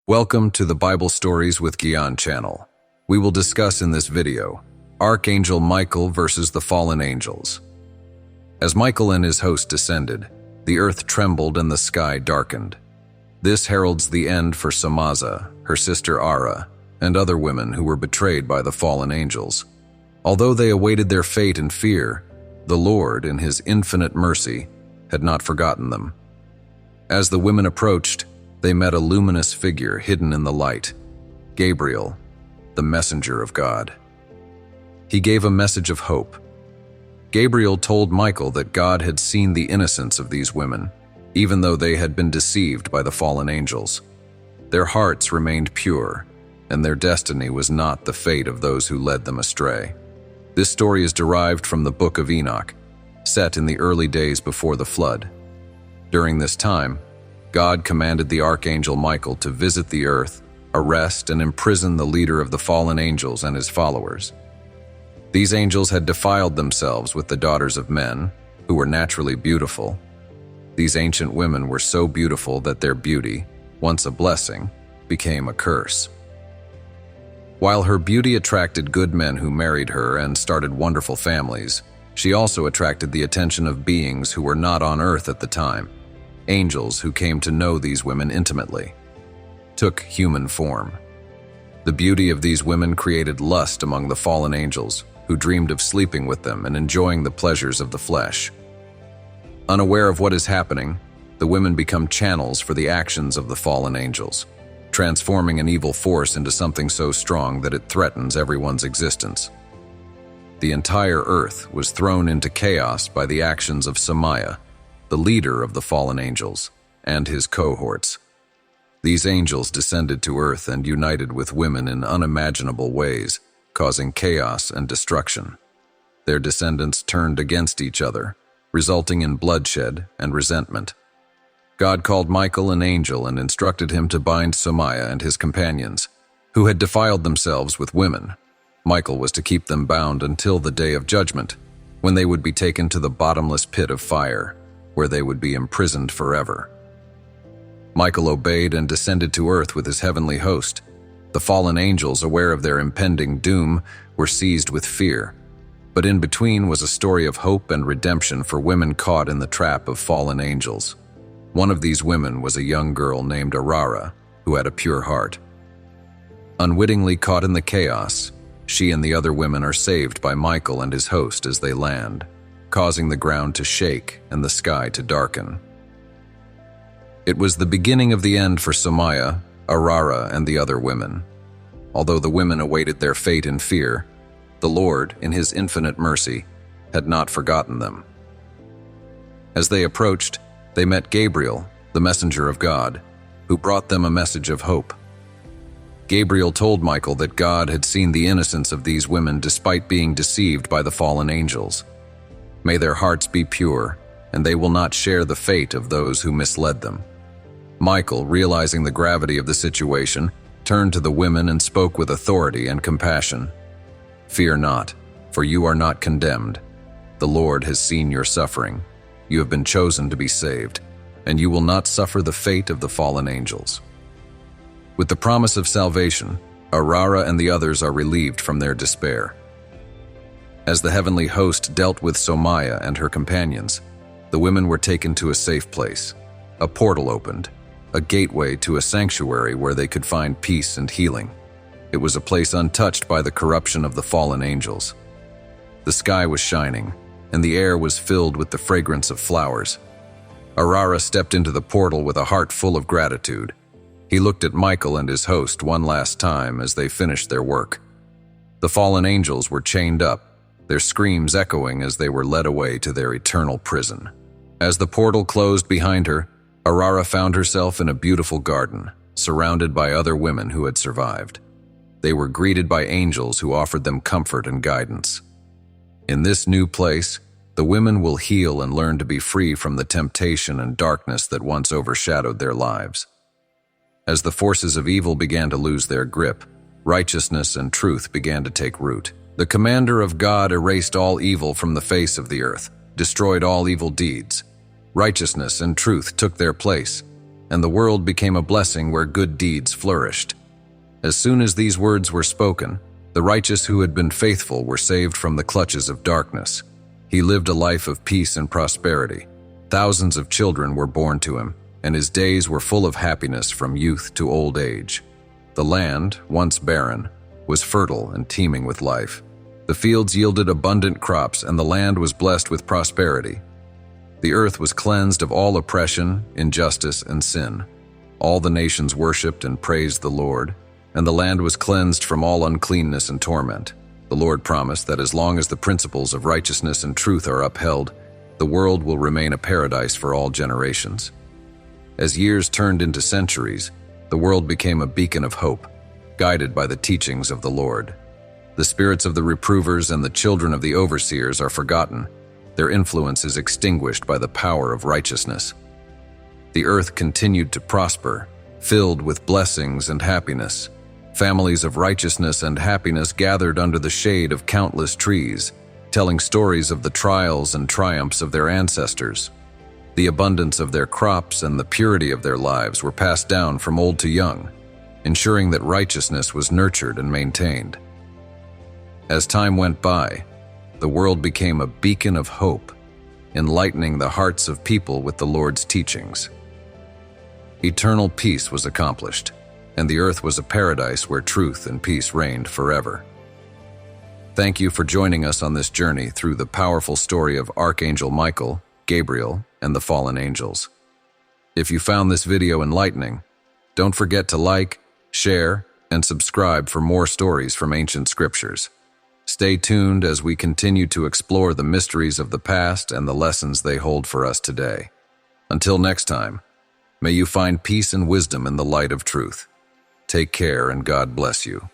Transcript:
Welcome to the Bible Stories with Gian channel. We will discuss in this video, Archangel Michael versus the fallen angels. As Michael and his host descended, the earth trembled and the sky darkened. This heralds the end for Samaza, her sister Ara, and other women who were betrayed by the fallen angels. Although they awaited their fate in fear, the Lord, in his infinite mercy, had not forgotten them. As the women approached, they met a luminous figure hidden in the light, Gabriel, the messenger of God. He gave a message of hope. Gabriel told Michael that God had seen the innocence of these women, even though they had been deceived by the fallen angels. Their hearts remained pure, and their destiny was not the fate of those who led them astray. This story is derived from the Book of Enoch, set in the early days before the flood. During this time, God commanded the Archangel Michael to visit the earth, arrest and imprison the leader of the fallen angels and his followers. These angels had defiled themselves with the daughters of men, who were naturally beautiful. These ancient women were so beautiful that their beauty, once a blessing, became a curse. While her beauty attracted good men who married her and started wonderful families, she also attracted the attention of beings who were not on earth at the time. Angels who came to know these women intimately, took human form. The beauty of these women created lust among the fallen angels, who dreamed of sleeping with them and enjoying the pleasures of the flesh. Unaware of what is happening, the women become channels for the actions of the fallen angels, transforming an evil force into something so strong that it threatens everyone's existence. The entire earth was thrown into chaos by the actions of Samaya, the leader of the fallen angels, and his cohorts. These angels descended to earth and united with women in unimaginable ways, causing chaos and destruction. Their descendants turned against each other, resulting in bloodshed and resentment. God called Michael an angel and instructed him to bind Samaya and his companions, who had defiled themselves with women. Michael was to keep them bound until the day of judgment, when they would be taken to the bottomless pit of fire, where they would be imprisoned forever. Michael obeyed and descended to earth with his heavenly host. The fallen angels, aware of their impending doom, were seized with fear. But in between was a story of hope and redemption for women caught in the trap of fallen angels. One of these women was a young girl named Arara, who had a pure heart. Unwittingly caught in the chaos, she and the other women are saved by Michael and his host as they land, causing the ground to shake and the sky to darken. It was the beginning of the end for Samaya, Arara, and the other women. Although the women awaited their fate in fear, the Lord, in his infinite mercy, had not forgotten them. As they approached, they met Gabriel, the messenger of God, who brought them a message of hope. Gabriel told Michael that God had seen the innocence of these women despite being deceived by the fallen angels. May their hearts be pure, and they will not share the fate of those who misled them. Michael, realizing the gravity of the situation, turned to the women and spoke with authority and compassion. "Fear not, for you are not condemned. The Lord has seen your suffering. You have been chosen to be saved, and you will not suffer the fate of the fallen angels." With the promise of salvation, Arara and the others are relieved from their despair. As the heavenly host dealt with Somaya and her companions, the women were taken to a safe place. A portal opened, a gateway to a sanctuary where they could find peace and healing. It was a place untouched by the corruption of the fallen angels. The sky was shining, and the air was filled with the fragrance of flowers. Arara stepped into the portal with a heart full of gratitude. He looked at Michael and his host one last time as they finished their work. The fallen angels were chained up, their screams echoing as they were led away to their eternal prison. As the portal closed behind her, Arara found herself in a beautiful garden, surrounded by other women who had survived. They were greeted by angels who offered them comfort and guidance. In this new place, the women will heal and learn to be free from the temptation and darkness that once overshadowed their lives. As the forces of evil began to lose their grip, righteousness and truth began to take root. The commander of God erased all evil from the face of the earth, destroyed all evil deeds. Righteousness and truth took their place, and the world became a blessing where good deeds flourished. As soon as these words were spoken, the righteous who had been faithful were saved from the clutches of darkness. He lived a life of peace and prosperity. Thousands of children were born to him, and his days were full of happiness from youth to old age. The land, once barren, was fertile and teeming with life. The fields yielded abundant crops, and the land was blessed with prosperity. The earth was cleansed of all oppression, injustice, and sin. All the nations worshipped and praised the Lord, and the land was cleansed from all uncleanness and torment. The Lord promised that as long as the principles of righteousness and truth are upheld, the world will remain a paradise for all generations. As years turned into centuries, the world became a beacon of hope, guided by the teachings of the Lord. The spirits of the reprovers and the children of the overseers are forgotten. Their influence is extinguished by the power of righteousness. The earth continued to prosper, filled with blessings and happiness. Families of righteousness and happiness gathered under the shade of countless trees, telling stories of the trials and triumphs of their ancestors. The abundance of their crops and the purity of their lives were passed down from old to young, ensuring that righteousness was nurtured and maintained. As time went by, the world became a beacon of hope, enlightening the hearts of people with the Lord's teachings. Eternal peace was accomplished, and the earth was a paradise where truth and peace reigned forever. Thank you for joining us on this journey through the powerful story of Archangel Michael, Gabriel, and the fallen angels. If you found this video enlightening, don't forget to like, share, and subscribe for more stories from ancient scriptures. Stay tuned as we continue to explore the mysteries of the past and the lessons they hold for us today. Until next time, may you find peace and wisdom in the light of truth. Take care and God bless you.